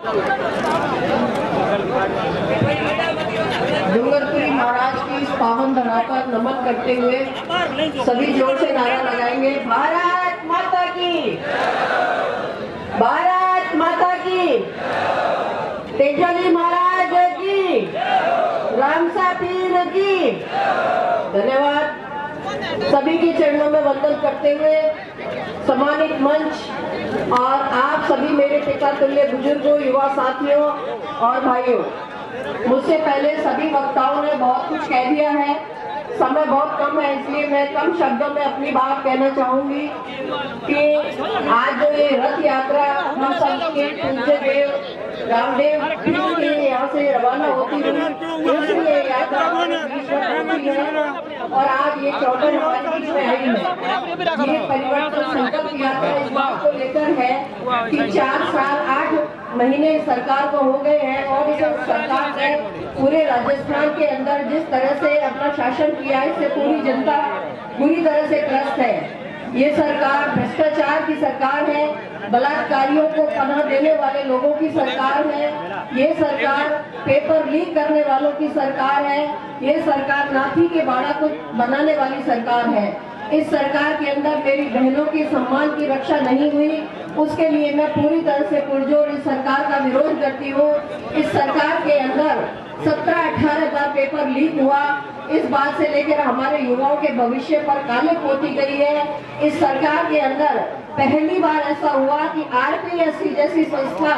डूंगरपुरी महाराज की इस पावन धरा पर नमन करते हुए सभी जोर से नारा लगाएंगे, भारत माता की, भारत माता की, तेजस्वी महाराज की, रामसा पीर की। धन्यवाद। सभी के चरणों में वंदन करते हुए सम्मानित मंच और आप सभी मेरे पिता तुल्य बुजुर्गों, युवा साथियों और भाइयों, मुझसे पहले सभी वक्ताओं ने बहुत कुछ कह दिया है। समय बहुत कम है, इसलिए मैं कम शब्दों में अपनी बात कहना चाहूंगी कि आज जो ये रथ यात्रा हम सब के पूज्य देव रामदेव के यहाँ से रवाना होती हुई, इसलिए यात्रा होती है और आज ये चौथर हमारे बीच में आई है। ये परिवर्तन संकल्प यात्रा इस बात को लेकर है कि 4 साल 8 महीने सरकार को हो गए हैं और इस सरकार ने पूरे राजस्थान के अंदर जिस तरह से अपना शासन किया है, इससे पूरी जनता बुरी तरह से त्रस्त है। ये सरकार भ्रष्टाचार की सरकार है, बलात्कारियों को पनाह देने वाले लोगों की सरकार है, ये सरकार पेपर लीक करने वालों की सरकार है, ये सरकार नाथी के बाड़ा को बनाने वाली सरकार है। इस सरकार के अंदर मेरी बहनों के सम्मान की रक्षा नहीं हुई, उसके लिए मैं पूरी तरह से पुरजोर इस सरकार का विरोध करती हूँ। इस सरकार के अंदर 17-18 बार पेपर लीक हुआ, इस बात से लेकर हमारे युवाओं के भविष्य पर काले पोती गई है। इस सरकार के अंदर पहली बार ऐसा हुआ कि आरपीएससी जैसी संस्था,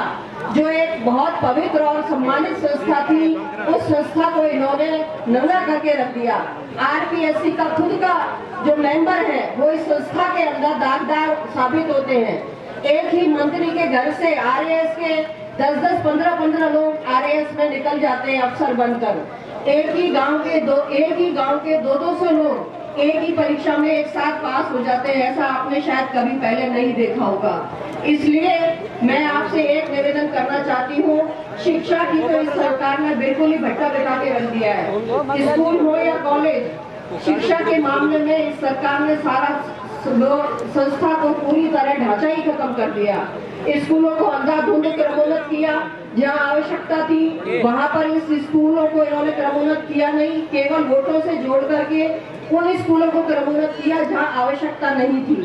जो एक बहुत पवित्र और सम्मानित संस्था थी, उस संस्था को इन्होंने नंगा करके रख दिया। आरपीएससी का खुद का जो मेंबर है वो इस संस्था के अंदर दागदार साबित होते हैं। एक ही मंत्री के घर से आरएएस के 10-10, 15-15 लोग आरएएस में निकल जाते हैं अफसर बनकर। एक ही गांव के 200-200 लोग एक ही परीक्षा में एक साथ पास हो जाते हैं। ऐसा आपने शायद कभी पहले नहीं देखा होगा। इसलिए मैं आपसे एक निवेदन करना चाहती हूँ, शिक्षा की तो इस सरकार ने बिल्कुल ही भट्टा बिठा के रख दिया है। स्कूल हो या कॉलेज, शिक्षा के मामले में इस सरकार ने सारा संस्था को पूरी तरह ढांचा ही खत्म कर दिया। स्कूलों को अंधाधुंध क्रमोन्नत किया, जहाँ आवश्यकता थी वहाँ पर इस स्कूलों को इन्होंने क्रमोन्नत किया नहीं, केवल वोटों से जोड़ करके उन स्कूलों को क्रमोन्नत किया जहाँ आवश्यकता नहीं थी।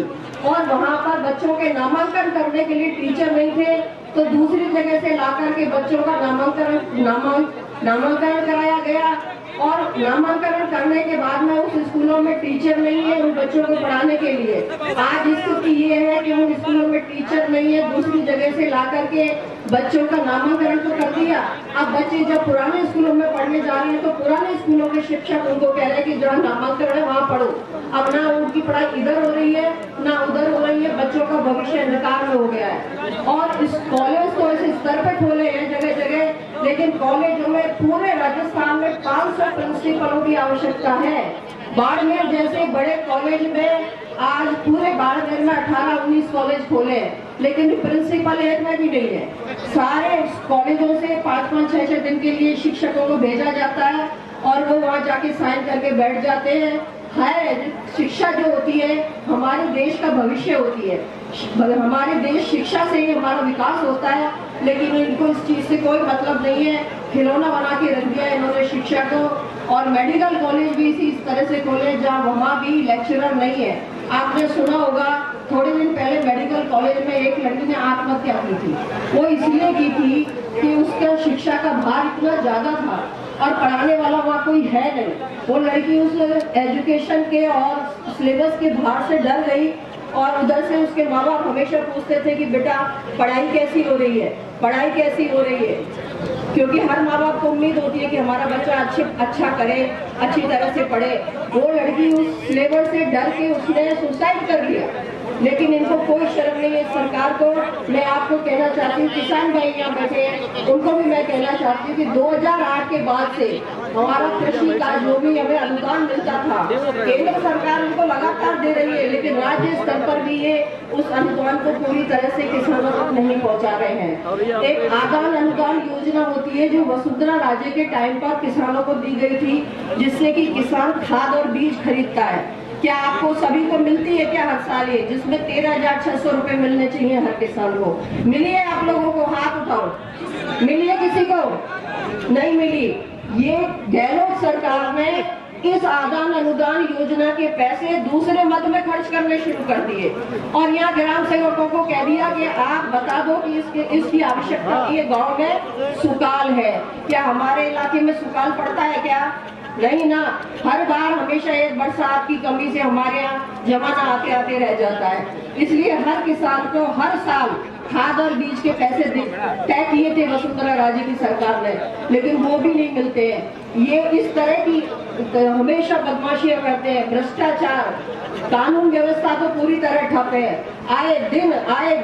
और वहाँ पर बच्चों के नामांकन करने के लिए टीचर नहीं थे, तो दूसरी जगह से ला करके बच्चों का नामांकन कराया गया। और नामांकन करने के बाद में उस स्कूलों में टीचर नहीं है उन बच्चों को पढ़ाने के लिए। आज स्थिति ये है कि उन स्कूलों में टीचर नहीं है, दूसरी जगह से ला करके बच्चों का नामांकन तो कर दिया। अब बच्चे जब पुराने स्कूलों में पढ़ने जा रहे हैं तो पुराने स्कूलों के शिक्षक उनको कह रहे हैं कि जहाँ नामांकन है वहाँ पढ़ो। अब ना उनकी पढ़ाई इधर हो रही है ना उधर हो रही है, बच्चों का भविष्य अंधकार में हो गया है। और इस कॉलेज तो ऐसे स्तर पर खोले हैं जगह जगह, लेकिन कॉलेजों में पूरे राजस्थान में 500 प्रिंसिपलों की आवश्यकता है। बाड़मेर जैसे बड़े कॉलेज में आज पूरे बाड़मेर में 18-19 कॉलेज खोले हैं, लेकिन प्रिंसिपल एक में भी नहीं है। सारे कॉलेजों से 5-5, 6-6 दिन के लिए शिक्षकों को भेजा जाता है और वो वहाँ जाके साइन करके बैठ जाते हैं। शिक्षा जो होती है हमारे देश का भविष्य होती है, हमारे देश शिक्षा से ही हमारा विकास होता है, लेकिन इनको इस चीज से कोई मतलब नहीं है। खिलौना बना के रख दिया इन्होंने शिक्षा को। और मेडिकल कॉलेज भी इसी तरह से खोले जहाँ वहाँ भी लेक्चरर नहीं है। आपने सुना होगा थोड़े दिन पहले मेडिकल कॉलेज में एक लड़की ने आत्महत्या की थी। वो इसलिए की थी कि उसका शिक्षा का भार इतना ज्यादा था और पढ़ाने वाला वहाँ कोई है नहीं। वो लड़की उस एजुकेशन के और सिलेबस के भार से डर गई और उधर से उसके माँ बाप हमेशा पूछते थे कि बेटा पढ़ाई कैसी हो रही है, पढ़ाई कैसी हो रही है, क्योंकि हर माँ बाप को उम्मीद होती है कि हमारा बच्चा अच्छा करे, अच्छी तरह से पढ़े। वो लड़की उस सिलेबस से डर के उसने सुसाइड कर दिया। लेकिन इनको कोई शर्म नहीं है सरकार को। मैं आपको कहना चाहती हूँ, किसान भाई यहाँ बैठे हैं, उनको भी मैं कहना चाहती हूँ कि 2008 के बाद से हमारा कृषि का जो भी हमें अनुदान मिलता था, केंद्र सरकार उनको लगातार दे रही है, लेकिन राज्य स्तर पर भी ये उस अनुदान को पूरी तरह से किसानों तक नहीं पहुँचा रहे हैं। एक आदान अनुदान योजना होती है जो वसुंधरा राजे के टाइम पर किसानों को दी गई थी, जिससे कि किसान खाद और बीज खरीदता है। क्या आपको सभी को मिलती है क्या हर साल ये, जिसमें 13,600 रुपए मिलने चाहिए हर किसान को? मिली है आप लोगों को? हाथ उठाओ। मिली है किसी को? नहीं मिली। ये गहलोत सरकार ने इस आदान अनुदान योजना के पैसे दूसरे मद में खर्च करने शुरू कर दिए और यहाँ ग्राम सेवकों को कह दिया कि आप बता दो कि इसकी आवश्यकता ये गांव में सुकाल है। क्या हमारे इलाके में सुकाल पड़ता है क्या? नहीं ना। हर बार हमेशा एक बरसात की कमी से हमारे यहाँ जमाना आते आते रह जाता है। इसलिए हर किसान को हर साल खाद और बीज के पैसे तय किए थे वसुंधरा राजे की सरकार ने, लेकिन वो भी नहीं मिलते हैं। ये इस तरह की हमेशा बदमाशियां करते हैं, भ्रष्टाचार, कानून व्यवस्था तो पूरी तरह ठप है। आए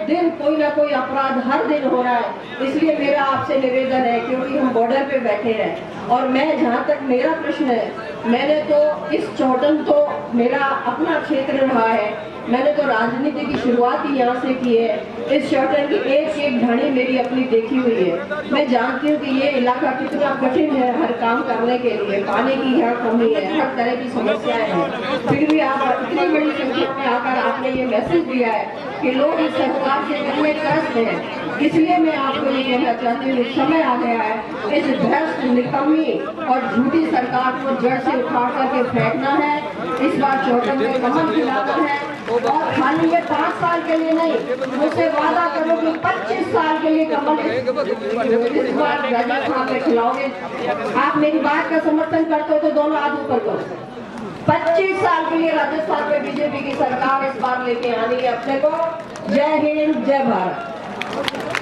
दिन कोई ना कोई अपराध हर दिन हो रहा है। इसलिए मेरा आपसे निवेदन है, क्योंकि हम बॉर्डर पे बैठे हैं और मैं जहाँ तक मेरा प्रश्न है, मैंने तो इस चौटन तो मेरा अपना क्षेत्र रहा है, मैंने तो राजनीति की शुरुआत ही यहाँ से की है। इस चौटन की एक एक ढाणी मेरी अपनी देखी हुई है। मैं जानती हूँ कि ये इलाका कितना कठिन है हर काम करने के लिए, पानी की यहाँ कमी है, हर तरह की समस्याएं हैं। फिर भी आप इतनी बड़ी संख्या में आकर आपने ये मैसेज दिया है कि लोग इस सरकार से कितने त्रस्त हैं। इसलिए मैं आपको ये कहना चाहती हूँ, समय आ गया है इस भ्रष्ट, निकम्मी और झूठी सरकार को जड़ से उखाड़ करके फेंकना है। इस बार चौटन में कमल खिलाना है और खाली ये 5 साल के लिए नहीं, मुझसे वादा करो कि 25 साल के लिए कमल इस बार राजस्थान में खिलाओगे। आप मेरी बात का समर्थन करते हो तो दोनों हाथ ऊपर करो। 25 साल के लिए राजस्थान में बीजेपी की सरकार इस बार लेके आनी है अपने को। जय हिंद, जय भारत।